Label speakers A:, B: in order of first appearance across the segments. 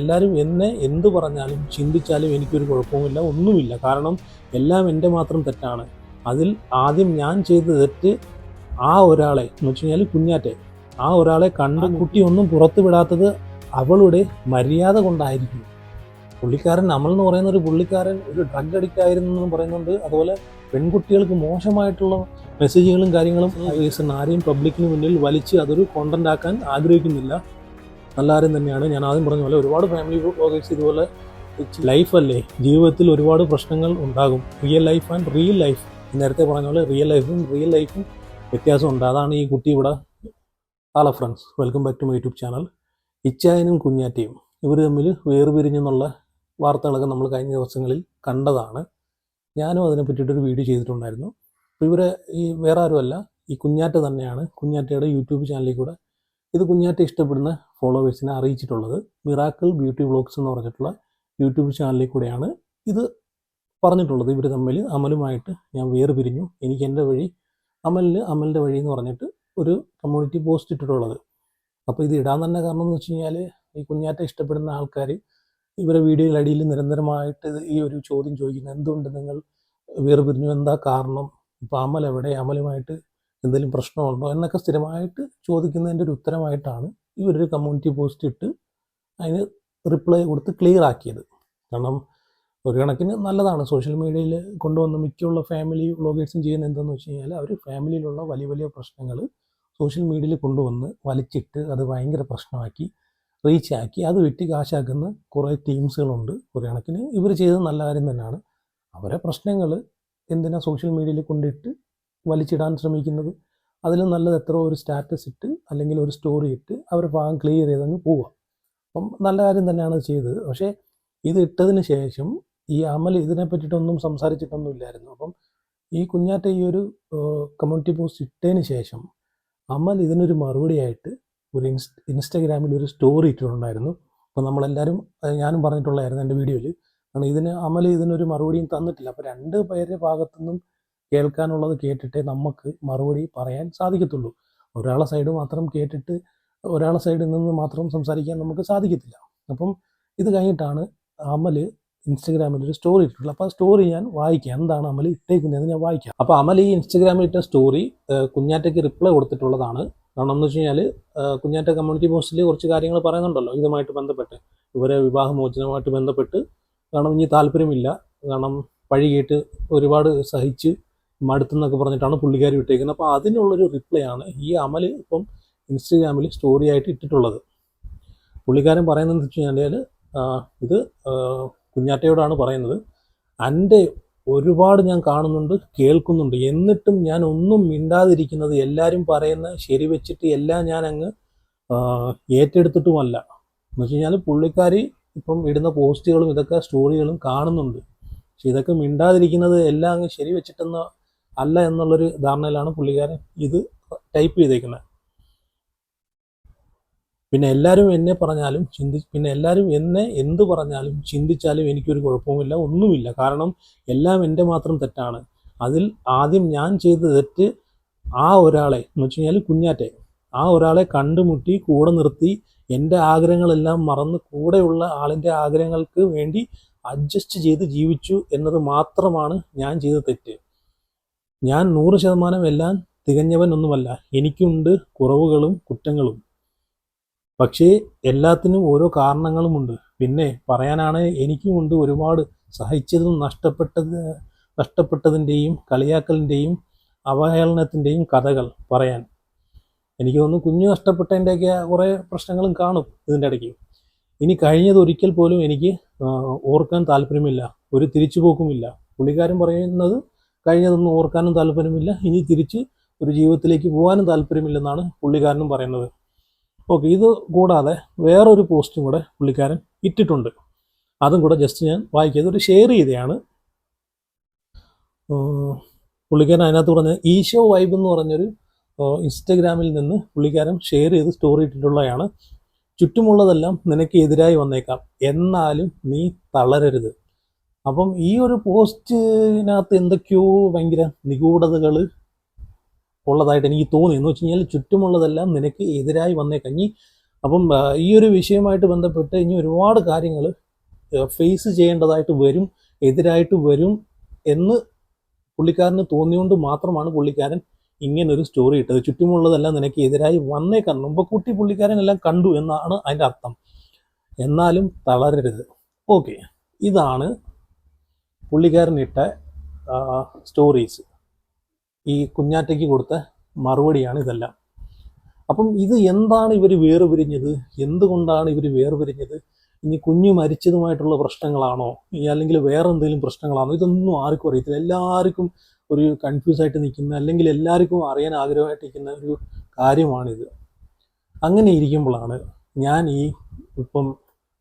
A: എല്ലാവരും എന്നെ എന്ത് പറഞ്ഞാലും ചിന്തിച്ചാലും എനിക്കൊരു കുഴപ്പവുമില്ല, ഒന്നുമില്ല. കാരണം എല്ലാം എൻ്റെ മാത്രം തെറ്റാണ്. അതിൽ ആദ്യം ഞാൻ ചെയ്ത തെറ്റ് ആ ഒരാളെ എന്ന് വെച്ച് കഴിഞ്ഞാൽ കുഞ്ഞാറ്റെ, ആ ഒരാളെ കണ്ട് കുട്ടി ഒന്നും പുറത്തു വിടാത്തത് അവളുടെ മര്യാദ കൊണ്ടായിരിക്കും. പുള്ളിക്കാരൻ അമൽ എന്ന് പറയുന്ന ഒരു പുള്ളിക്കാരൻ ഒരു ഡ്രഗ് അഡിക്റ്റ് ആയിരുന്നു എന്ന് പറയുന്നുണ്ട്. അതുപോലെ പെൺകുട്ടികൾക്ക് മോശമായിട്ടുള്ള മെസ്സേജുകളും കാര്യങ്ങളും ആരെയും പബ്ലിക്കിന് മുന്നിൽ വലിച്ച് അതൊരു കോണ്ടന്റ് ആക്കാൻ ആഗ്രഹിക്കുന്നില്ല. നല്ല കാര്യം തന്നെയാണ്. ഞാൻ ആദ്യം പറഞ്ഞ പോലെ ഒരുപാട് ഫാമിലി വ്ളോഗേഴ്സ് ഇതുപോലെ ലൈഫല്ലേ, ജീവിതത്തിൽ ഒരുപാട് പ്രശ്നങ്ങൾ ഉണ്ടാകും. Real life and real life, നേരത്തെ പറഞ്ഞ പോലെ റിയൽ ലൈഫും വ്യത്യാസമുണ്ട്. അതാണ് ഈ കുട്ടി ഇവിടെ. Hello friends, welcome back to my YouTube channel. ഇച്ചായനും കുഞ്ഞാറ്റയും ഇവർ തമ്മിൽ വേർപിരിഞ്ഞെന്നുള്ള വാർത്തകളൊക്കെ നമ്മൾ കഴിഞ്ഞ ദിവസങ്ങളിൽ കണ്ടതാണ്. ഞാനും അതിനെ പറ്റിയിട്ടൊരു വീഡിയോ ചെയ്തിട്ടുണ്ടായിരുന്നു. അപ്പോൾ ഇവരെ വേറെ ആരുമല്ല, ഈ കുഞ്ഞാറ്റ തന്നെയാണ് കുഞ്ഞാറ്റയുടെ യൂട്യൂബ് ചാനലിൽ കൂടെ ഇത് കുഞ്ഞാറ്റ ഇഷ്ടപ്പെടുന്ന ഫോളോവേഴ്സിനെ അറിയിച്ചിട്ടുള്ളത്. മിറാക്കിൾ ബ്യൂട്ടി വ്ളോഗ്സ് എന്ന് പറഞ്ഞിട്ടുള്ള യൂട്യൂബ് ചാനലിൽ കൂടെയാണ് ഇത് പറഞ്ഞിട്ടുള്ളത്. ഇവർ തമ്മിൽ അമലുമായിട്ട് ഞാൻ വേർപിരിഞ്ഞു, എനിക്ക് എൻ്റെ വഴി, അമലിൻ്റെ വഴി എന്ന് പറഞ്ഞിട്ട് ഒരു കമ്മ്യൂണിറ്റി പോസ്റ്റ് ഇട്ടിട്ടുള്ളത്. അപ്പോൾ ഇത് ഇടാൻ തന്നെ കാരണം എന്ന് വെച്ച് കഴിഞ്ഞാൽ ഈ കുഞ്ഞാറ്റ ഇഷ്ടപ്പെടുന്ന ആൾക്കാർ ഇവരെ വീഡിയോയുടെ അടിയിൽ നിരന്തരമായിട്ട് ഈ ഒരു ചോദ്യം ചോദിക്കുന്നത്, എന്തുകൊണ്ട് നിങ്ങൾ വേർപിരിഞ്ഞു, എന്താ കാരണം, ഇപ്പോൾ അമൽ എവിടെ, അമലുമായിട്ട് എന്തെങ്കിലും പ്രശ്നമുണ്ടോ എന്നൊക്കെ സ്ഥിരമായിട്ട് ചോദിക്കുന്നതിൻ്റെ ഒരു ഉത്തരമായിട്ടാണ് ഇവരൊരു കമ്മ്യൂണിറ്റി പോസ്റ്റ് ഇട്ട് അതിന് റിപ്ലൈ കൊടുത്ത് ക്ലിയർ ആക്കിയത്. കാരണം ഒരു കണക്കിന് നല്ലതാണ്. സോഷ്യൽ മീഡിയയിൽ കൊണ്ടുവന്ന് മിക്കുള്ള ഫാമിലി വ്ളോഗേഴ്സും ചെയ്യുന്നത് എന്താണെന്ന് വെച്ച് കഴിഞ്ഞാൽ അവർ ഫാമിലിയിലുള്ള വലിയ വലിയ പ്രശ്നങ്ങൾ സോഷ്യൽ മീഡിയയിൽ കൊണ്ടുവന്ന് വലിച്ചിട്ട് അത് ഭയങ്കര പ്രശ്നമാക്കി റീച്ചാക്കി അത് വിറ്റ് കാശാക്കുന്ന കുറേ ടീംസുകളുണ്ട്. ഒരു കണക്കിന് ഇവർ ചെയ്തത് നല്ല കാര്യം തന്നെയാണ്. അവരെ പ്രശ്നങ്ങൾ എന്തിനാ സോഷ്യൽ മീഡിയയിൽ കൊണ്ടിട്ട് വലിച്ചിടാൻ ശ്രമിക്കുന്നത്? അതിലും നല്ലത് എത്രയോ ഒരു സ്റ്റാറ്റസ് ഇട്ട് അല്ലെങ്കിൽ ഒരു സ്റ്റോറി ഇട്ട് അവരുടെ ഭാഗം ക്ലിയർ ചെയ്തങ്ങ് പോവുക. അപ്പം നല്ല കാര്യം തന്നെയാണ് ചെയ്തത്. പക്ഷേ ഇത് ഇട്ടതിന് ശേഷം ഈ അമൽ ഇതിനെ പറ്റിയിട്ടൊന്നും സംസാരിച്ചിട്ടൊന്നും ഇല്ലായിരുന്നു. അപ്പം ഈ കുഞ്ഞാറ്റ ഈ ഒരു കമ്മ്യൂണിറ്റി പോസ്റ്റ് ഇട്ടതിന് ശേഷം അമൽ ഇതിനൊരു മറുപടിയായിട്ട് ഒരു ഇൻസ്റ്റാഗ്രാമിൽ ഒരു സ്റ്റോറി ഇട്ടിട്ടുണ്ടായിരുന്നു. അപ്പോൾ നമ്മളെല്ലാവരും, ഞാനും പറഞ്ഞിട്ടുള്ളതായിരുന്നു എൻ്റെ വീഡിയോയിൽ, കാരണം അമൽ ഇതിനൊരു മറുപടിയും തന്നിട്ടില്ല. അപ്പോൾ രണ്ട് പേരുടെ ഭാഗത്തുനിന്നും കേൾക്കാനുള്ളത് കേട്ടിട്ടേ നമുക്ക് മറുപടി പറയാൻ സാധിക്കത്തുള്ളൂ. ഒരാളെ സൈഡ് മാത്രം കേട്ടിട്ട് ഒരാളെ സൈഡിൽ നിന്ന് മാത്രം സംസാരിക്കാൻ നമുക്ക് സാധിക്കത്തില്ല. അപ്പം ഇത് കഴിഞ്ഞിട്ടാണ് അമൽ ഇൻസ്റ്റഗ്രാമിൽ ഒരു സ്റ്റോറി ഇട്ടിട്ടുള്ളത്. അപ്പോൾ ആ സ്റ്റോറി ഞാൻ വായിക്കാം, എന്താണ് അമൽ ഇട്ടേക്കുന്നതെന്ന് ഞാൻ വായിക്കാം. അപ്പോൾ അമൽ ഈ ഇൻസ്റ്റഗ്രാമിൽ ഇട്ട സ്റ്റോറി കുഞ്ഞാറ്റയ്ക്ക് റിപ്ലൈ കൊടുത്തിട്ടുള്ളതാണ്. കാരണം എന്ന് വെച്ച് കഴിഞ്ഞാൽ കുഞ്ഞാറ്റ കമ്മ്യൂണിറ്റി പോസ്റ്റിൽ കുറച്ച് കാര്യങ്ങൾ പറയുന്നുണ്ടല്ലോ ഇതുമായിട്ട് ബന്ധപ്പെട്ട്, ഇവരെ വിവാഹമോചനവുമായിട്ട് ബന്ധപ്പെട്ട്. കാരണം ഇനി താല്പര്യമില്ല, കാരണം പഴി കേട്ട് ഒരുപാട് സഹിച്ച് മടുത്തെന്നൊക്കെ പറഞ്ഞിട്ടാണ് പുള്ളിക്കാരി വിട്ടേക്കുന്നത്. അപ്പോൾ അതിനുള്ളൊരു റിപ്ലൈ ആണ് ഈ അമൽ ഇപ്പം ഇൻസ്റ്റഗ്രാമിൽ സ്റ്റോറി ആയിട്ട് ഇട്ടിട്ടുള്ളത്. പുള്ളിക്കാരൻ പറയുന്നതെന്ന് വെച്ച് കഴിഞ്ഞാൽ ഇത് കുഞ്ഞാറ്റയോടാണ് പറയുന്നത്. എൻ്റെ ഒരുപാട് ഞാൻ കാണുന്നുണ്ട്, കേൾക്കുന്നുണ്ട്, എന്നിട്ടും ഞാൻ ഒന്നും മിണ്ടാതിരിക്കുന്നത് എല്ലാവരും പറയുന്ന ശരി വെച്ചിട്ട് എല്ലാം ഞാൻ അങ്ങ് ഏറ്റെടുത്തിട്ടുമല്ല. എന്ന് വെച്ച് കഴിഞ്ഞാൽ പുള്ളിക്കാരി ഇപ്പം ഇടുന്ന പോസ്റ്റുകളും ഇതൊക്കെ സ്റ്റോറികളും കാണുന്നുണ്ട്. പക്ഷെ ഇതൊക്കെ മിണ്ടാതിരിക്കുന്നത് എല്ലാം അങ്ങ് ശരി വെച്ചിട്ടെന്ന് അല്ല എന്നുള്ളൊരു ധാരണയിലാണ് പുള്ളിക്കാരൻ ഇത് ടൈപ്പ് ചെയ്തേക്കുന്നത്. പിന്നെ എല്ലാവരും എന്നെ എന്ത് പറഞ്ഞാലും ചിന്തിച്ചാലും എനിക്കൊരു കുഴപ്പവുമില്ല, ഒന്നുമില്ല. കാരണം എല്ലാം എൻ്റെ മാത്രം തെറ്റാണ്. അതിൽ ആദ്യം ഞാൻ ചെയ്ത തെറ്റ് ആ ഒരാളെ എന്ന് വെച്ച് കഴിഞ്ഞാൽ കുഞ്ഞാറ്റെ, ആ ഒരാളെ കണ്ടുമുട്ടി കൂടെ നിർത്തി എൻ്റെ ആഗ്രഹങ്ങളെല്ലാം മറന്ന് കൂടെയുള്ള ആളിൻ്റെ ആഗ്രഹങ്ങൾക്ക് വേണ്ടി അഡ്ജസ്റ്റ് ചെയ്ത് ജീവിച്ചു എന്നത് മാത്രമാണ് ഞാൻ ചെയ്ത തെറ്റ്. ഞാൻ 100% എല്ലാം തികഞ്ഞവൻ ഒന്നുമല്ല, എനിക്കുണ്ട് കുറവുകളും കുറ്റങ്ങളും. പക്ഷേ എല്ലാത്തിനും ഓരോ കാരണങ്ങളുമുണ്ട്. പിന്നെ പറയാനാണ് എനിക്കുമുണ്ട് ഒരുപാട് സഹിച്ചതും നഷ്ടപ്പെട്ടതിൻ്റെയും കളിയാക്കലിൻ്റെയും അവഹേളനത്തിൻ്റെയും കഥകൾ പറയാൻ. എനിക്ക് തോന്നുന്നു കുഞ്ഞു നഷ്ടപ്പെട്ടതിൻ്റെയൊക്കെ കുറേ പ്രശ്നങ്ങളും കാണും ഇതിൻ്റെ ഇടയ്ക്ക്. ഇനി കഴിഞ്ഞത് ഒരിക്കൽ പോലും എനിക്ക് ഓർക്കാൻ താല്പര്യമില്ല, ഒരു തിരിച്ചുപോക്കുമില്ല. പുള്ളിക്കാരൻ പറയുന്നത് കഴിഞ്ഞതൊന്നും ഓർക്കാനും താല്പര്യമില്ല, ഇനി തിരിച്ച് ഒരു ജീവിതത്തിലേക്ക് പോകാനും താല്പര്യമില്ലെന്നാണ് പുള്ളിക്കാരനും പറയുന്നത്. ഓക്കെ, ഇത് കൂടാതെ വേറൊരു പോസ്റ്റും കൂടെ പുള്ളിക്കാരൻ ഇട്ടിട്ടുണ്ട്. അതും കൂടെ ജസ്റ്റ് ഞാൻ വായിക്കിയത് ഒരു ഷെയർ ചെയ്തതാണ്. പുള്ളിക്കാരൻ അതിനകത്ത് പറഞ്ഞത് ഈശോ വൈബ് എന്ന് പറഞ്ഞൊരു ഇൻസ്റ്റഗ്രാമിൽ നിന്ന് പുള്ളിക്കാരൻ ഷെയർ ചെയ്ത് സ്റ്റോറി ഇട്ടിട്ടുള്ളതാണ്. ചുറ്റുമുള്ളതെല്ലാം നിനക്ക് എതിരായി വന്നേക്കാം, എന്നാലും നീ തളരരുത്. അപ്പം ഈ ഒരു പോസ്റ്റിനകത്ത് എന്തൊക്കെയോ ഭയങ്കര നിഗൂഢതകൾ ഉള്ളതായിട്ട് എനിക്ക് തോന്നി. എന്ന് വെച്ച് കഴിഞ്ഞാൽ ചുറ്റുമുള്ളതെല്ലാം നിനക്ക് എതിരായി വന്നേക്കാം. ഇനി അപ്പം ഈ ഒരു വിഷയവുമായിട്ട് ബന്ധപ്പെട്ട് ഇനി ഒരുപാട് കാര്യങ്ങൾ ഫേസ് ചെയ്യേണ്ടതായിട്ട് വരും, എതിരായിട്ട് വരും എന്ന് പുള്ളിക്കാരന് തോന്നിയോണ്ട് മാത്രമാണ് പുള്ളിക്കാരൻ ഇങ്ങനൊരു സ്റ്റോറി ഇട്ടത്. ചുറ്റുമുള്ളതെല്ലാം നിനക്ക് എതിരായി വന്നേക്കാം, മുമ്പക്കൂട്ടി പുള്ളിക്കാരൻ എല്ലാം കണ്ടു എന്നാണ് അതിൻ്റെ അർത്ഥം. എന്നാലും തളരരുത്. ഓക്കെ, ഇതാണ് പുള്ളിക്കാരൻ ഇട്ട സ്റ്റോറീസ്. ഈ കുഞ്ഞാറ്റയ്ക്ക് കൊടുത്ത മറുപടിയാണ് ഇതെല്ലാം. അപ്പം ഇത് എന്താണ് ഇവർ വേർപിരിഞ്ഞത്, എന്തുകൊണ്ടാണ് ഇവർ വേർപിരിഞ്ഞത്, ഇനി കുഞ്ഞു മരിച്ചതുമായിട്ടുള്ള പ്രശ്നങ്ങളാണോ, അല്ലെങ്കിൽ വേറെ എന്തെങ്കിലും പ്രശ്നങ്ങളാണോ, ഇതൊന്നും ആർക്കും അറിയത്തില്ല. എല്ലാവർക്കും ഒരു കൺഫ്യൂസ് ആയിട്ട് നിൽക്കുന്ന, അല്ലെങ്കിൽ എല്ലാവർക്കും അറിയാൻ ആഗ്രഹമായിട്ടിരിക്കുന്ന ഒരു കാര്യമാണിത്. അങ്ങനെ ഇരിക്കുമ്പോഴാണ് ഞാൻ ഇപ്പം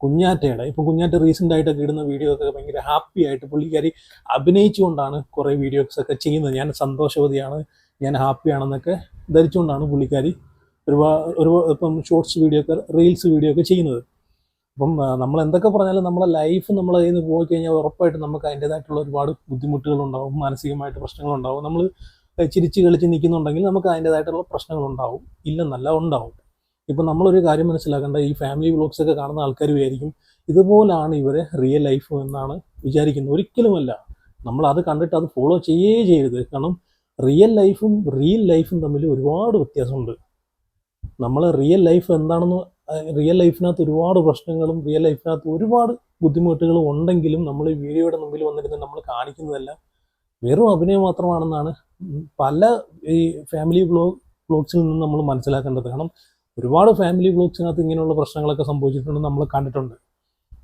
A: കുഞ്ഞാറ്റ റീസെൻ്റ് ആയിട്ടൊക്കെ ഇടുന്ന വീഡിയോ ഒക്കെ ഭയങ്കര ഹാപ്പി ആയിട്ട് പുള്ളിക്കാരി അഭിനയിച്ചുകൊണ്ടാണ് കുറേ വീഡിയോസ് ഒക്കെ ചെയ്യുന്നത്. ഞാൻ സന്തോഷവതിയാണ്, ഞാൻ ഹാപ്പിയാണെന്നൊക്കെ ധരിച്ചുകൊണ്ടാണ് പുള്ളിക്കാരി ഇപ്പം ഷോർട്സ് വീഡിയോ ഒക്കെ, റീൽസ് വീഡിയോ ഒക്കെ ചെയ്യുന്നത്. അപ്പം നമ്മൾ എന്തൊക്കെ പറഞ്ഞാലും നമ്മളെ ലൈഫ് നമ്മൾ അതിൽ നിന്ന് പോയി കഴിഞ്ഞാൽ ഉറപ്പായിട്ടും നമുക്ക് അതിൻ്റേതായിട്ടുള്ള ഒരുപാട് ബുദ്ധിമുട്ടുകളുണ്ടാവും, മാനസികമായിട്ട് പ്രശ്നങ്ങളുണ്ടാവും. നമ്മൾ ചിരിച്ച് കളിച്ച് നിൽക്കുന്നുണ്ടെങ്കിൽ നമുക്ക് അതിൻ്റേതായിട്ടുള്ള പ്രശ്നങ്ങളുണ്ടാവും, ഇല്ലെന്നല്ല, ഉണ്ടാവും. ഇപ്പം നമ്മളൊരു കാര്യം മനസ്സിലാക്കേണ്ട, ഈ ഫാമിലി വ്ളോഗ്സ് ഒക്കെ കാണുന്ന ആൾക്കാർ വിചാരിക്കും ഇതുപോലാണ് ഇവരെ റിയൽ ലൈഫ് എന്നാണ് വിചാരിക്കുന്നത്. ഒരിക്കലുമല്ല. നമ്മൾ അത് കണ്ടിട്ട് അത് ഫോളോ ചെയ്യരുത്. കാരണം റിയൽ ലൈഫും തമ്മിൽ ഒരുപാട് വ്യത്യാസമുണ്ട്. നമ്മൾ റിയൽ ലൈഫ് എന്താണെന്ന്, റിയൽ ലൈഫിനകത്ത് ഒരുപാട് പ്രശ്നങ്ങളും റിയൽ ലൈഫിനകത്ത് ഒരുപാട് ബുദ്ധിമുട്ടുകളും ഉണ്ടെങ്കിലും നമ്മൾ ഈ വീഡിയോയുടെ മുമ്പിൽ വന്നിരുന്ന് നമ്മൾ കാണിക്കുന്നതെല്ലാം വെറും അഭിനയം മാത്രമാണെന്നാണ് പല ഈ ഫാമിലി വ്ളോഗ്സിൽ നിന്ന് നമ്മൾ മനസ്സിലാക്കേണ്ടത്. കാരണം ഒരുപാട് ഫാമിലി വ്ളോഗ്സിനകത്ത് ഇങ്ങനെയുള്ള പ്രശ്നങ്ങളൊക്കെ സംഭവിച്ചിട്ടുണ്ട്, നമ്മൾ കണ്ടിട്ടുണ്ട്.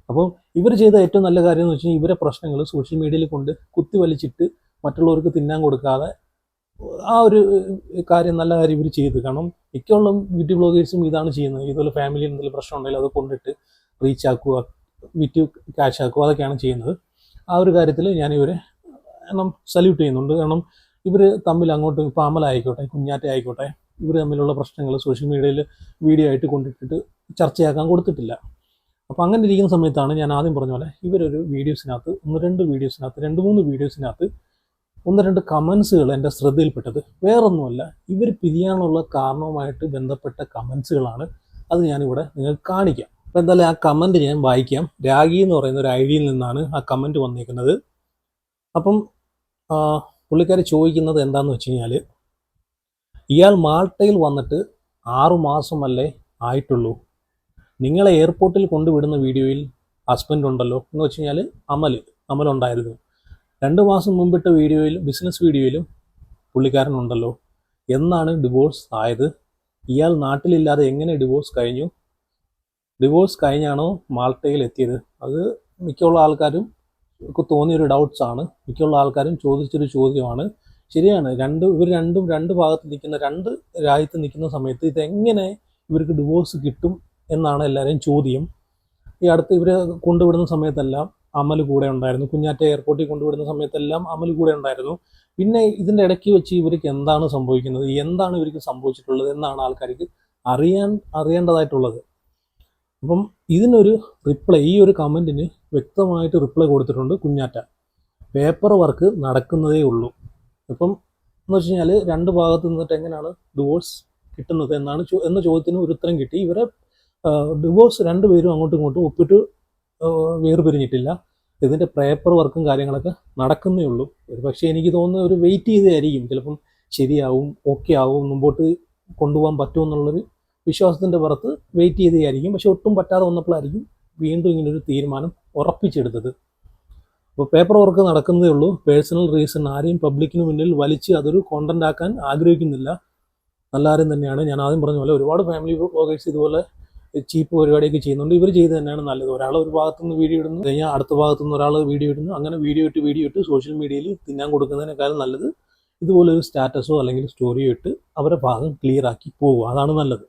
A: അപ്പോൾ ഇവർ ചെയ്ത ഏറ്റവും നല്ല കാര്യം എന്ന് വെച്ചാൽ ഇവരെ പ്രശ്നങ്ങൾ സോഷ്യൽ മീഡിയയിൽ കൊണ്ട് കുത്തിവലിച്ചിട്ട് മറ്റുള്ളവർക്ക് തിന്നാൻ കൊടുക്കാതെ ആ ഒരു നല്ല കാര്യം ഇവർ ചെയ്തു. കാരണം മിക്കുള്ള ബ്യൂട്ടി ബ്ലോഗേഴ്സും ഇതാണ് ചെയ്യുന്നത്. ഇതുപോലെ ഫാമിലിയിൽ എന്തെങ്കിലും പ്രശ്നം ഉണ്ടെങ്കിൽ അത് കൊണ്ടിട്ട് റീച്ച് ആക്കുക, വിറ്റ് ക്യാഷ് ആക്കുക, അതൊക്കെയാണ് ചെയ്യുന്നത്. ആ ഒരു കാര്യത്തിൽ ഞാൻ ഇവരെ സല്യൂട്ട് ചെയ്യുന്നുണ്ട്. കാരണം ഇവർ തമ്മിൽ അങ്ങോട്ടും, ഇപ്പോൾ അമല ആയിക്കോട്ടെ, കുഞ്ഞാറ്റ ആയിക്കോട്ടെ, ഇവർ തമ്മിലുള്ള പ്രശ്നങ്ങൾ സോഷ്യൽ മീഡിയയിൽ വീഡിയോ ആയിട്ട് കൊണ്ടിട്ടിട്ട് ചർച്ചയാക്കാൻ കൊടുത്തിട്ടില്ല. അപ്പോൾ അങ്ങനെ ഇരിക്കുന്ന സമയത്താണ് ഞാൻ ആദ്യം പറഞ്ഞ പോലെ ഇവരൊരു വീഡിയോസിനകത്ത്, രണ്ട് മൂന്ന് വീഡിയോസിനകത്ത് 1-2 കമൻസുകൾ എൻ്റെ ശ്രദ്ധയിൽപ്പെട്ടത്. വേറൊന്നുമല്ല, ഇവർ പിരിയാനുള്ള കാരണവുമായിട്ട് ബന്ധപ്പെട്ട കമൻസുകളാണ്. അത് ഞാനിവിടെ നിങ്ങൾക്ക് കാണിക്കാം. അപ്പോൾ എന്തായാലും ആ കമൻറ്റ് ഞാൻ വായിക്കാം. രാഗി എന്ന് പറയുന്ന ഒരു ഐഡിയയിൽ നിന്നാണ് ആ കമൻറ്റ് വന്നിരിക്കുന്നത്. അപ്പം പുള്ളിക്കാരി ചോദിക്കുന്നത് എന്താണെന്ന് വെച്ച് കഴിഞ്ഞാൽ, ഇയാൾ മാൾട്ടയിൽ വന്നിട്ട് 6 മാസമല്ലേ ആയിട്ടുള്ളൂ, നിങ്ങളെ എയർപോർട്ടിൽ കൊണ്ടുവിടുന്ന വീഡിയോയിൽ ഹസ്ബൻഡ് ഉണ്ടല്ലോ എന്ന് വെച്ച് കഴിഞ്ഞാൽ അമലുണ്ടായിരുന്നു. 2 മാസം മുമ്പിട്ട വീഡിയോയിൽ, ബിസിനസ് വീഡിയോയിലും പുള്ളിക്കാരനുണ്ടല്ലോ. എന്നാണ് ഡിവോഴ്സ് ആയത്? ഇയാൾ നാട്ടിലില്ലാതെ എങ്ങനെ ഡിവോഴ്സ് കഴിഞ്ഞു? ഡിവോഴ്സ് കഴിഞ്ഞാണോ മാൾട്ടയിൽ എത്തിയത്? അത് മിക്കുള്ള ആൾക്കാരും തോന്നിയൊരു ഡൗട്ട്സ് ആണ്, മിക്കുള്ള ആൾക്കാരും ചോദിച്ചൊരു ചോദ്യമാണ്. ശരിയാണ്, ഇവർ രണ്ടും രണ്ട് ഭാഗത്ത് നിൽക്കുന്ന, രണ്ട് രാജ്യത്ത് നിൽക്കുന്ന സമയത്ത് ഇതെങ്ങനെ ഇവർക്ക് ഡിവോഴ്സ് കിട്ടും എന്നാണ് എല്ലാവരെയും ചോദ്യം. ഈ അടുത്ത് ഇവർ കൊണ്ടുവിടുന്ന സമയത്തെല്ലാം അമൽ കൂടെ ഉണ്ടായിരുന്നു. കുഞ്ഞാറ്റ എയർപോർട്ടിൽ കൊണ്ടുവിടുന്ന സമയത്തെല്ലാം അമൽ കൂടെ ഉണ്ടായിരുന്നു. പിന്നെ ഇതിൻ്റെ ഇടയ്ക്ക് വെച്ച് ഇവർക്ക് എന്താണ് സംഭവിക്കുന്നത്, എന്താണ് ഇവർക്ക് സംഭവിച്ചിട്ടുള്ളത് എന്നാണ് ആൾക്കാർക്ക് അറിയേണ്ടതായിട്ടുള്ളത്. അപ്പം ഇതിനൊരു റിപ്ലൈ, ഈ ഒരു കമൻറ്റിന് വ്യക്തമായിട്ട് റിപ്ലൈ കൊടുത്തിട്ടുണ്ട് കുഞ്ഞാറ്റ. പേപ്പർ വർക്ക് നടക്കുന്നതേ ഉള്ളൂ. ഇപ്പം എന്ന് വെച്ച് കഴിഞ്ഞാൽ രണ്ട് ഭാഗത്ത് നിന്നിട്ട് എങ്ങനെയാണ് ഡിവോഴ്സ് കിട്ടുന്നത് എന്ന ചോദ്യത്തിന് ഒരു ഉത്തരം കിട്ടി. ഇവരെ ഡിവോഴ്സ് രണ്ടുപേരും അങ്ങോട്ടും ഇങ്ങോട്ടും ഒപ്പിട്ട് വേർപിരിഞ്ഞിട്ടില്ല. ഇതിൻ്റെ പേപ്പർ വർക്കും കാര്യങ്ങളൊക്കെ നടക്കുന്നേ ഉള്ളൂ. ഒരു പക്ഷേ എനിക്ക് തോന്നുന്നത് ഒരു വെയിറ്റ് ചെയ്തായിരിക്കും, ചിലപ്പം ശരിയാവും, ഓക്കെ ആവും, മുമ്പോട്ട് കൊണ്ടുപോകാൻ പറ്റുമെന്നുള്ളൊരു വിശ്വാസത്തിൻ്റെ പുറത്ത് വെയിറ്റ് ചെയ്തായിരിക്കും. പക്ഷെ ഒട്ടും പറ്റാതെ വന്നപ്പോഴായിരിക്കും വീണ്ടും ഇങ്ങനൊരു തീരുമാനം ഉറപ്പിച്ചെടുത്തത്. അപ്പോൾ പേപ്പർ വർക്ക് നടക്കുന്നതേ ഉള്ളൂ. പേഴ്സണൽ റീസൺ, ആരെയും പബ്ലിക്കിന് മുന്നിൽ വലിച്ച് അതൊരു കോണ്ടന്റ് ആക്കാൻ ആഗ്രഹിക്കുന്നില്ല. നല്ല കാര്യം തന്നെയാണ്. ഞാൻ ആദ്യം പറഞ്ഞ പോലെ ഒരുപാട് ഫാമിലി വ്ളോഗേഴ്സ് ഇതുപോലെ ചീപ്പ് പരിപാടിയൊക്കെ ചെയ്യുന്നുണ്ട്. ഇവർ ചെയ്ത് തന്നെയാണ് നല്ലത്. ഒരാൾ ഒരു ഭാഗത്തുനിന്ന് വീഡിയോ ഇടുന്നു, കഴിഞ്ഞാൽ അടുത്ത ഭാഗത്തുനിന്ന് ഒരാൾ വീഡിയോ ഇടുന്നു, അങ്ങനെ വീഡിയോ ഇട്ട് സോഷ്യൽ മീഡിയയിൽ തിന്നാൻ കൊടുക്കുന്നതിനേക്കാളും നല്ലത് ഇതുപോലൊരു സ്റ്റാറ്റസോ അല്ലെങ്കിൽ സ്റ്റോറിയോ ഇട്ട് അവരെ ഭാഗം ക്ലിയർ ആക്കി പോകുക. അതാണ് നല്ലത്.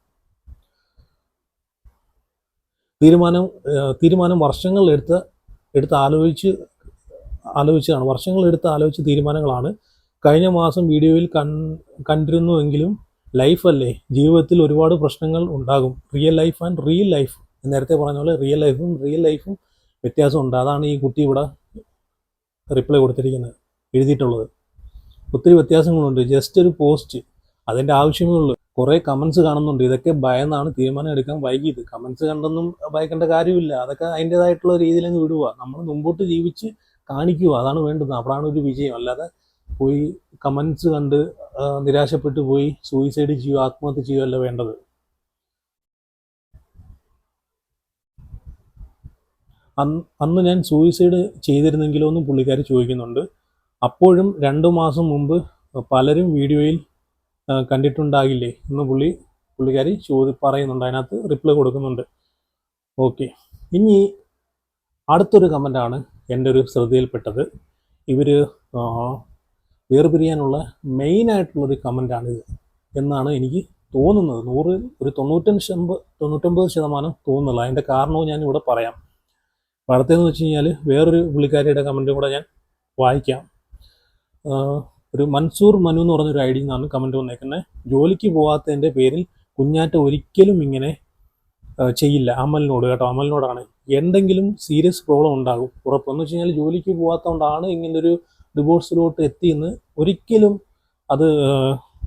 A: തീരുമാനം വർഷങ്ങളെടുത്ത് ആലോചിച്ചതാണ്. ആലോചിച്ച തീരുമാനങ്ങളാണ്. കഴിഞ്ഞ മാസം വീഡിയോയിൽ കണ്ടിരുന്നുവെങ്കിലും ലൈഫല്ലേ, ജീവിതത്തിൽ ഒരുപാട് പ്രശ്നങ്ങൾ ഉണ്ടാകും. Real life and real life, നേരത്തെ പറഞ്ഞ പോലെ റിയൽ ലൈഫും വ്യത്യാസമുണ്ട്. അതാണ് ഈ കുട്ടി ഇവിടെ റിപ്ലൈ എഴുതിയിട്ടുള്ളത്. ഒത്തിരി വ്യത്യാസങ്ങളുണ്ട്. ജസ്റ്റ് ഒരു പോസ്റ്റ്, അതിൻ്റെ ആവശ്യമേ ഉള്ളൂ. കുറേ കമൻസ് കാണുന്നുണ്ട്. ഇതൊക്കെ ഭയന്നാണ് തീരുമാനം എടുക്കാൻ വൈകിയത്. കമൻസ് കണ്ടൊന്നും ഭയക്കേണ്ട കാര്യമില്ല. അതൊക്കെ അതിൻ്റേതായിട്ടുള്ള രീതിയിൽ അങ്ങ് വിടുക. നമ്മൾ മുമ്പോട്ട് ജീവിച്ച് കാണിക്കുക. അതാണ് വേണ്ടത്. അവിടാണ് ഒരു വിജയം. അല്ലാതെ പോയി കമൻസ് കണ്ട് നിരാശപ്പെട്ടു പോയി സൂയിസൈഡ് ചെയ്യുക, ആത്മഹത്യ ചെയ്യുകയല്ല വേണ്ടത്. അന്ന് ഞാൻ സൂയിസൈഡ് ചെയ്തിരുന്നെങ്കിലോ എന്നും പുള്ളിക്കാരി ചോദിക്കുന്നുണ്ട്. അപ്പോഴും 2 മാസം മുമ്പ് പലരും വീഡിയോയിൽ കണ്ടിട്ടുണ്ടാകില്ലേ എന്ന് പുള്ളിക്കാരി പറയുന്നുണ്ട്. അതിനകത്ത് റിപ്ലൈ കൊടുക്കുന്നുണ്ട്. ഓക്കെ, ഇനി അടുത്തൊരു കമൻ്റാണ് എൻ്റെ ഒരു ശ്രദ്ധയിൽപ്പെട്ടത്. ഇവർ വേർപിരിയാനുള്ള മെയിനായിട്ടുള്ളൊരു കമൻ്റാണിത് എന്നാണ് എനിക്ക് തോന്നുന്നത്. 100 ഒരു 99% തോന്നുന്നില്ല. അതിൻ്റെ കാരണവും ഞാൻ ഇവിടെ പറയാം. അടുത്തതെന്ന് വെച്ച് കഴിഞ്ഞാൽ വേറൊരു പുള്ളിക്കാരിയുടെ കമൻറ്റും കൂടെ ഞാൻ വായിക്കാം. ഒരു മൻസൂർ മനു എന്ന് പറഞ്ഞൊരു ഐ ഡിയിൽ നിന്നാണ് കമൻറ്റ് വന്നേക്കുന്നത്. ജോലിക്ക് പോകാത്തതിൻ്റെ പേരിൽ കുഞ്ഞാറ്റ ഒരിക്കലും ഇങ്ങനെ ചെയ്യില്ല. അമലിനോട് കേട്ടോ, അമലിനോടാണ്. എന്തെങ്കിലും സീരിയസ് പ്രോബ്ലം ഉണ്ടാകും ഉറപ്പെന്ന് വെച്ച് കഴിഞ്ഞാൽ ജോലിക്ക് പോകാത്തതുകൊണ്ടാണ് ഇങ്ങനൊരു ഡിവോഴ്സിലോട്ട് എത്തിയെന്ന് ഒരിക്കലും അത്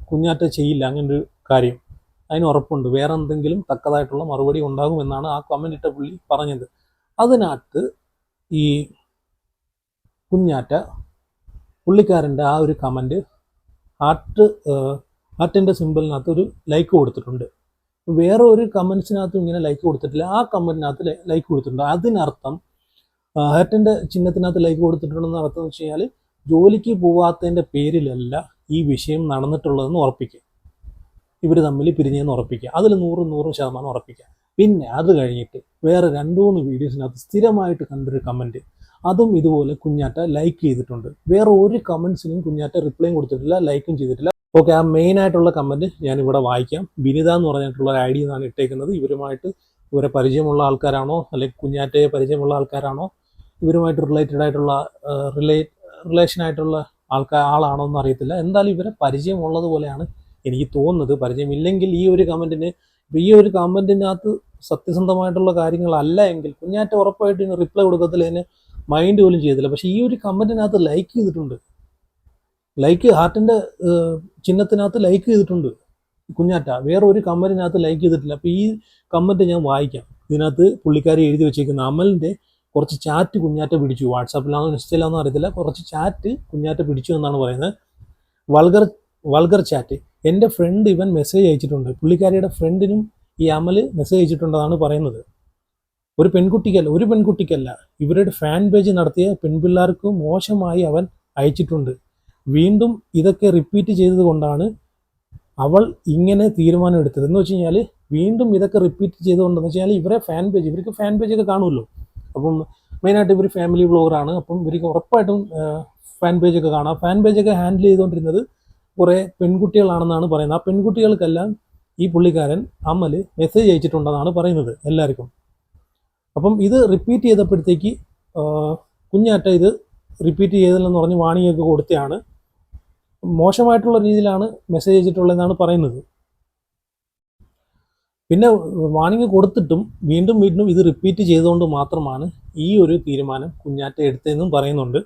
A: കുഞ്ഞാറ്റ ചെയ്യില്ല. അങ്ങനൊരു കാര്യം അതിന് ഉറപ്പുണ്ട്. വേറെ എന്തെങ്കിലും തക്കതായിട്ടുള്ള മറുപടി ഉണ്ടാകുമെന്നാണ് ആ കമൻ്റ് ഇട്ട പുള്ളി പറഞ്ഞത്. അതിനകത്ത് ഈ കുഞ്ഞാറ്റ പുള്ളിക്കാരൻ്റെ ആ ഒരു കമൻറ്റ് ഹാർട്ടിൻ്റെ സിമ്പിളിനകത്ത് ഒരു ലൈക്ക് കൊടുത്തിട്ടുണ്ട്. വേറെ ഒരു കമൻസിനകത്തും ഇങ്ങനെ ലൈക്ക് കൊടുത്തിട്ടില്ല. ആ കമൻറ്റിനകത്ത് ലൈക്ക് കൊടുത്തിട്ടുണ്ട്. അതിനർത്ഥം ഹാർട്ടിൻ്റെ ചിഹ്നത്തിനകത്ത് ലൈക്ക് കൊടുത്തിട്ടുണ്ടെന്ന് അർത്ഥം എന്ന് വെച്ച് കഴിഞ്ഞാൽ ജോലിക്ക് പോകാത്തതിൻ്റെ പേരിലല്ല ഈ വിഷയം നടന്നിട്ടുള്ളതെന്ന് ഉറപ്പിക്കുക. ഇവർ തമ്മിൽ പിരിഞ്ഞെന്ന് ഉറപ്പിക്കുക. അതിൽ 100% ഉറപ്പിക്കുക. പിന്നെ അത് കഴിഞ്ഞിട്ട് വേറെ 2-3 വീഡിയോസിനകത്ത് സ്ഥിരമായിട്ട് കണ്ടൊരു കമൻറ്റ്, അതും ഇതുപോലെ കുഞ്ഞാറ്റ ലൈക്ക് ചെയ്തിട്ടുണ്ട്. വേറെ ഒരു കമൻസിനും കുഞ്ഞാറ്റ റിപ്ലൈയും കൊടുത്തിട്ടില്ല, ലൈക്കും ചെയ്തിട്ടില്ല. ഓക്കെ, ആ മെയിൻ ആയിട്ടുള്ള കമൻറ്റ് ഞാനിവിടെ വായിക്കാം. ബിനിത എന്ന് പറഞ്ഞിട്ടുള്ള ഒരു ഐ ഡി എന്നാണ് ഇട്ടേക്കുന്നത്. ഇവരെ പരിചയമുള്ള ആൾക്കാരാണോ അല്ലെങ്കിൽ കുഞ്ഞാറ്റയെ പരിചയമുള്ള ആൾക്കാരാണോ, ഇവരുമായിട്ട് റിലേറ്റഡ് ആയിട്ടുള്ള റിലേഷനായിട്ടുള്ള ആളാണോ എന്ന് അറിയത്തില്ല. എന്തായാലും ഇവരെ പരിചയമുള്ളതുപോലെയാണ് എനിക്ക് തോന്നുന്നത്. പരിചയമില്ലെങ്കിൽ ഈ ഒരു കമൻറ്റിനകത്ത് സത്യസന്ധമായിട്ടുള്ള കാര്യങ്ങളല്ല എങ്കിൽ കുഞ്ഞാറ്റ ഉറപ്പായിട്ട് ഇതിന് റിപ്ലൈ കൊടുക്കത്തില്ല, ഇതിന് മൈൻഡ് പോലും ചെയ്തില്ല. പക്ഷേ ഈ ഒരു കമൻറ്റിനകത്ത് ലൈക്ക് ചെയ്തിട്ടുണ്ട്. ലൈക്ക് ഹാർട്ടിൻ്റെ ചിഹ്നത്തിനകത്ത് ലൈക്ക് ചെയ്തിട്ടുണ്ട് കുഞ്ഞാറ്റ. വേറെ ഒരു കമൻറ്റിനകത്ത് ലൈക്ക് ചെയ്തിട്ടില്ല. അപ്പോൾ ഈ കമൻറ്റ് ഞാൻ വായിക്കാം. ഇതിനകത്ത് പുള്ളിക്കാരി എഴുതി വെച്ചിരിക്കുന്ന അമലിൻ്റെ കുറച്ച് ചാറ്റ് കുഞ്ഞാറ്റ പിടിച്ചു. വാട്സാപ്പിലാണോ ഇൻസ്റ്റയിലാണോ അറിയത്തില്ല. കുറച്ച് ചാറ്റ് കുഞ്ഞാറ്റ പിടിച്ചു എന്നാണ് പറയുന്നത്. Vulgar chat. എൻ്റെ ഫ്രണ്ട് ഇവൻ മെസ്സേജ് അയച്ചിട്ടുണ്ട്. പുള്ളിക്കാരിയുടെ ഫ്രണ്ടിനും ഈ അമൽ മെസ്സേജ് അയച്ചിട്ടുണ്ടെന്നാണ് പറയുന്നത്. ഒരു പെൺകുട്ടിക്കല്ല ഇവരുടെ ഫാൻ പേജ് നടത്തിയ പെൺപിള്ളേർക്ക് മോശമായി അവൻ അയച്ചിട്ടുണ്ട്. വീണ്ടും ഇതൊക്കെ റിപ്പീറ്റ് ചെയ്തത് കൊണ്ടാണ് അവൾ ഇങ്ങനെ തീരുമാനം എടുത്തത് എന്ന് വെച്ച് കഴിഞ്ഞാൽ, വീണ്ടും ഇതൊക്കെ റിപ്പീറ്റ് ചെയ്തുകൊണ്ടെന്ന് വെച്ച് കഴിഞ്ഞാൽ ഇവർക്ക് ഫാൻ പേജൊക്കെ കാണുമല്ലോ. അപ്പം മെയിനായിട്ട് ഇവർ ഫാമിലി വ്ളോഗറാണ്. അപ്പം ഇവർക്ക് ഉറപ്പായിട്ടും ഫാൻ പേജൊക്കെ കാണാം. ഫാൻ പേജൊക്കെ ഹാൻഡിൽ ചെയ്തുകൊണ്ടിരുന്നത് കുറേ പെൺകുട്ടികളാണെന്നാണ് പറയുന്നത്. ആ പെൺകുട്ടികൾക്കെല്ലാം ഈ പുള്ളിക്കാരൻ അമൽ മെസ്സേജ് അയച്ചിട്ടുണ്ടെന്നാണ് പറയുന്നത് എല്ലാവർക്കും. അപ്പം ഇത് റിപ്പീറ്റ് ചെയ്തപ്പോഴത്തേക്ക് കുഞ്ഞാറ്റ ഇത് റിപ്പീറ്റ് ചെയ്തില്ലെന്ന് പറഞ്ഞ് വാണിംഗ് ഒക്കെ കൊടുത്തതാണ്. മോശമായിട്ടുള്ള രീതിയിലാണ് മെസ്സേജ് അയച്ചിട്ടുള്ളതെന്നാണ് പറയുന്നത്. പിന്നെ വാണിംഗ് കൊടുത്തിട്ടും വീണ്ടും ഇത് റിപ്പീറ്റ് ചെയ്തുകൊണ്ട് മാത്രമാണ് ഈ ഒരു തീരുമാനം കുഞ്ഞാറ്റ എടുത്തതെന്നും പറയുന്നുണ്ട്.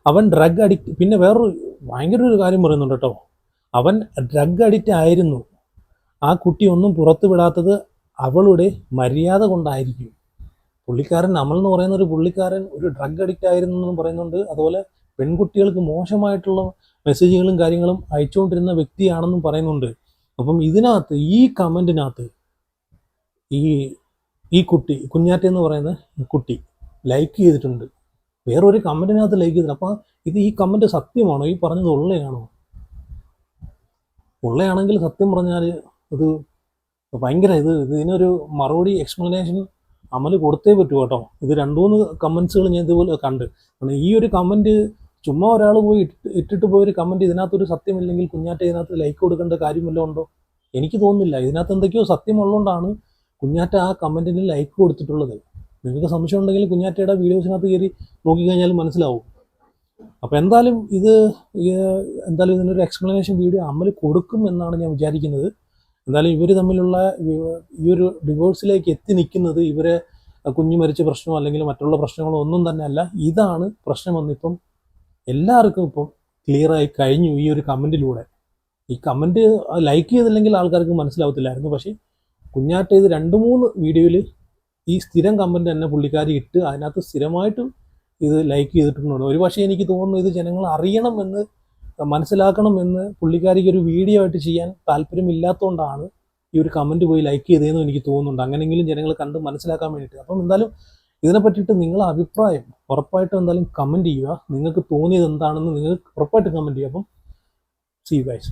A: അവൻ ഡ്രഗ് അഡിക്റ്റ്. പിന്നെ വേറൊരു ഭയങ്കര ഒരു കാര്യം പറയുന്നുണ്ട് കേട്ടോ. അവൻ ഡ്രഗ് അഡിക്റ്റ് ആയിരുന്നു. ആ കുട്ടി ഒന്നും പുറത്തു വിടാത്തത് അവളുടെ മര്യാദ കൊണ്ടായിരിക്കും. പുള്ളിക്കാരൻ അമൽ എന്ന് പറയുന്ന ഒരു പുള്ളിക്കാരൻ ഒരു ഡ്രഗ് അഡിക്റ്റ് ആയിരുന്നു എന്നും പറയുന്നുണ്ട്. അതുപോലെ പെൺകുട്ടികൾക്ക് മോശമായിട്ടുള്ള മെസ്സേജുകളും കാര്യങ്ങളും അയച്ചുകൊണ്ടിരുന്ന വ്യക്തിയാണെന്നും പറയുന്നുണ്ട്. അപ്പം ഇതിനകത്ത് ഈ കമൻറ്റിനകത്ത് ഈ കുട്ടി കുഞ്ഞാറ്റ എന്ന് പറയുന്ന കുട്ടി ലൈക്ക് ചെയ്തിട്ടുണ്ട്. വേറൊരു കമൻറ്റിനകത്ത് ലൈക്ക് ചെയ്തിട്ടുണ്ട്. അപ്പം ഈ കമൻറ്റ് സത്യമാണോ? ഈ പറഞ്ഞത് ഉള്ളയാണോ? ഉള്ളയാണെങ്കിൽ സത്യം പറഞ്ഞാൽ ഇത് ഭയങ്കര ഇതിനൊരു മറുപടി എക്സ്പ്ലനേഷൻ അമൽ കൊടുത്തേ പറ്റൂ കേട്ടോ. ഇത് 2-3 കമൻസുകൾ ഞാൻ ഇതുപോലെ കണ്ട്. ഈ ഒരു കമൻറ്റ് ചുമ്മാ ഒരാൾ പോയി ഇട്ടിട്ട് പോയൊരു കമൻറ്റ് ഇതിനകത്തൊരു സത്യമില്ലെങ്കിൽ കുഞ്ഞാറ്റ ഇതിനകത്ത് ലൈക്ക് കൊടുക്കേണ്ട കാര്യമല്ലോ ഉണ്ടോ? എനിക്ക് തോന്നുന്നില്ല. ഇതിനകത്ത് എന്തൊക്കെയോ സത്യമുള്ളതുകൊണ്ടാണ് കുഞ്ഞാറ്റ ആ കമൻറ്റിന് ലൈക്ക് കൊടുത്തിട്ടുള്ളത്. നിങ്ങൾക്ക് സംശയം ഉണ്ടെങ്കിൽ കുഞ്ഞാറ്റയുടെ വീഡിയോസിനകത്ത് കയറി നോക്കിക്കഴിഞ്ഞാൽ മനസ്സിലാവും. അപ്പോൾ എന്തായാലും ഇതിനൊരു എക്സ്പ്ലനേഷൻ വീഡിയോ അമൽ കൊടുക്കും എന്നാണ് ഞാൻ വിചാരിക്കുന്നത്. എന്തായാലും ഇവർ തമ്മിലുള്ള ഈ ഒരു ഡിവോഴ്സിലേക്ക് എത്തി നിൽക്കുന്നത് ഇവരെ കുഞ്ഞു മരിച്ച പ്രശ്നമോ അല്ലെങ്കിൽ മറ്റുള്ള പ്രശ്നങ്ങളോ ഒന്നും തന്നെ അല്ല. ഇതാണ് പ്രശ്നമെന്നിപ്പം എല്ലാവർക്കും ഇപ്പം ക്ലിയറായി കഴിഞ്ഞു ഈ ഒരു കമൻറ്റിലൂടെ. ഈ കമൻറ്റ് ലൈക്ക് ചെയ്തില്ലെങ്കിൽ ആൾക്കാർക്ക് മനസ്സിലാവത്തില്ലായിരുന്നു. പക്ഷേ കുഞ്ഞാറ്റ ഇത് 2-3 വീഡിയോയിൽ ഈ സ്ഥിരം കമൻറ്റ് തന്നെ പുള്ളിക്കാരി ഇട്ട് അതിനകത്ത് സ്ഥിരമായിട്ട് ഇത് ലൈക്ക് ചെയ്തിട്ടുണ്ട്. ഒരു പക്ഷേ എനിക്ക് തോന്നുന്നു ഇത് ജനങ്ങൾ അറിയണമെന്ന് മനസ്സിലാക്കണമെന്ന് പുള്ളിക്കാരിക്ക് ഒരു വീഡിയോ ആയിട്ട് ചെയ്യാൻ താല്പര്യമില്ലാത്തതുകൊണ്ടാണ് ഈ ഒരു കമൻറ്റ് പോയി ലൈക്ക് ചെയ്തതെന്ന് എനിക്ക് തോന്നുന്നുണ്ട്. അങ്ങനെയെങ്കിലും ജനങ്ങൾ കണ്ട് മനസ്സിലാക്കാൻ വേണ്ടിയിട്ട്. അപ്പം എന്തായാലും ഇതിനെ പറ്റിയിട്ട് നിങ്ങളുടെ അഭിപ്രായം ഉറപ്പായിട്ടും എന്തായാലും കമൻറ്റ് ചെയ്യുക. നിങ്ങൾക്ക് തോന്നിയത് എന്താണെന്ന് നിങ്ങൾ ഉറപ്പായിട്ട് കമൻറ്റ് ചെയ്യുക. അപ്പം see you guys.